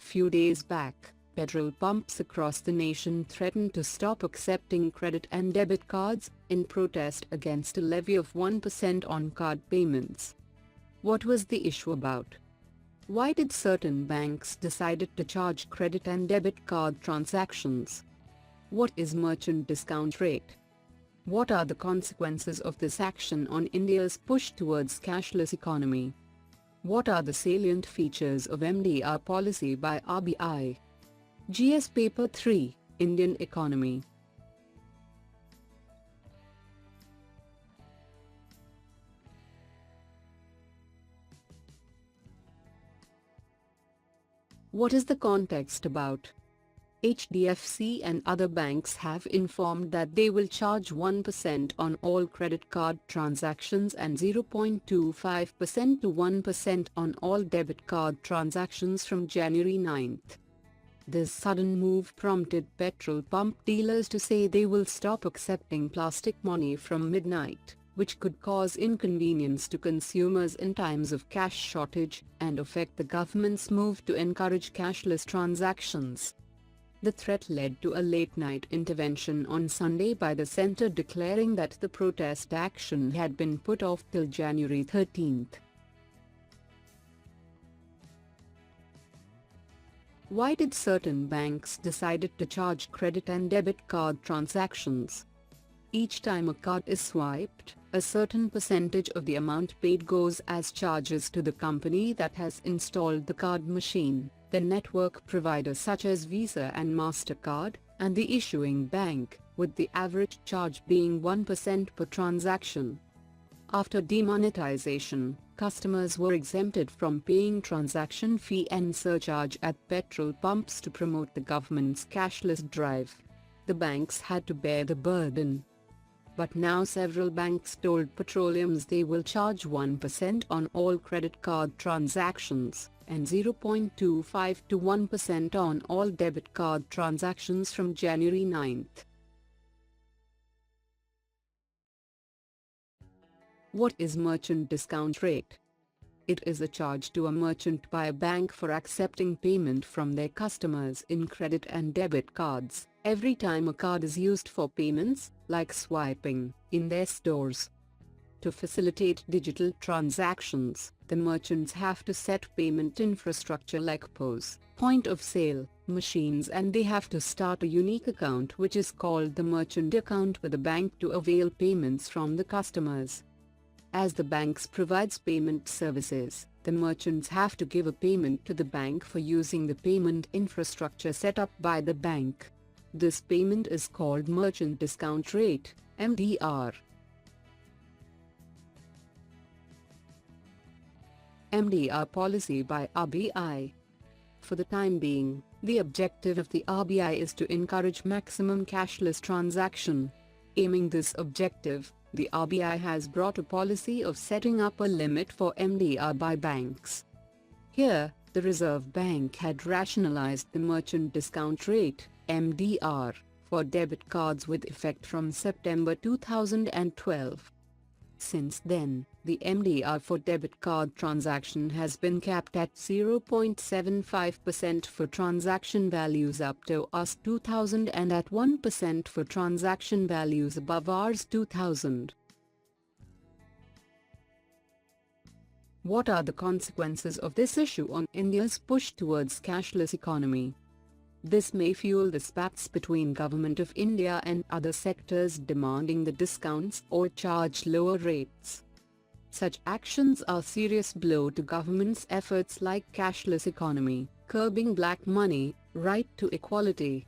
few days back, petrol pumps across the nation threatened to stop accepting credit and debit cards, in protest against a levy of 1% on card payments. What was the issue about? Why did certain banks decide to charge credit and debit card transactions? What is merchant discount rate? What are the consequences of this action on India's push towards cashless economy? What are the salient features of MDR policy by RBI? GS Paper 3, Indian Economy. What is the context about? HDFC and other banks have informed that they will charge 1% on all credit card transactions and 0.25% to 1% on all debit card transactions from January 9th. This sudden move prompted petrol pump dealers to say they will stop accepting plastic money from midnight, which could cause inconvenience to consumers in times of cash shortage and affect the government's move to encourage cashless transactions. The threat led to a late-night intervention on Sunday by the centre declaring that the protest action had been put off till January 13th. Why did certain banks decide to charge credit and debit card transactions? Each time a card is swiped, a certain percentage of the amount paid goes as charges to the company that has installed the card machine, the network providers such as Visa and MasterCard, and the issuing bank, with the average charge being 1% per transaction. After demonetization, customers were exempted from paying transaction fee and surcharge at petrol pumps to promote the government's cashless drive. The banks had to bear the burden. But now several banks told petroleums they will charge 1% on all credit card transactions, and 0.25 to 1% on all debit card transactions from January 9th. What is merchant discount rate? It is a charge to a merchant by a bank for accepting payment from their customers in credit and debit cards, every time a card is used for payments, like swiping, in their stores. To facilitate digital transactions, the merchants have to set payment infrastructure like POS, point of sale, machines, and they have to start a unique account which is called the merchant account with the bank to avail payments from the customers. As the banks provides payment services, the merchants have to give a payment to the bank for using the payment infrastructure set up by the bank. This payment is called merchant discount rate, MDR. MDR policy by RBI. For the time being, the objective of the RBI is to encourage maximum cashless transaction. Aiming this objective, the RBI has brought a policy of setting up a limit for MDR by banks. Here, the Reserve Bank had rationalized the merchant discount rate, MDR, for debit cards with effect from September 2012. Since then, the MDR for debit card transaction has been capped at 0.75% for transaction values up to Rs 2000 and at 1% for transaction values above Rs 2000. What are the consequences of this issue on India's push towards cashless economy? This may fuel the spats between Government of India and other sectors demanding the discounts or charge lower rates. Such actions are a serious blow to government's efforts like cashless economy, curbing black money, right to equality,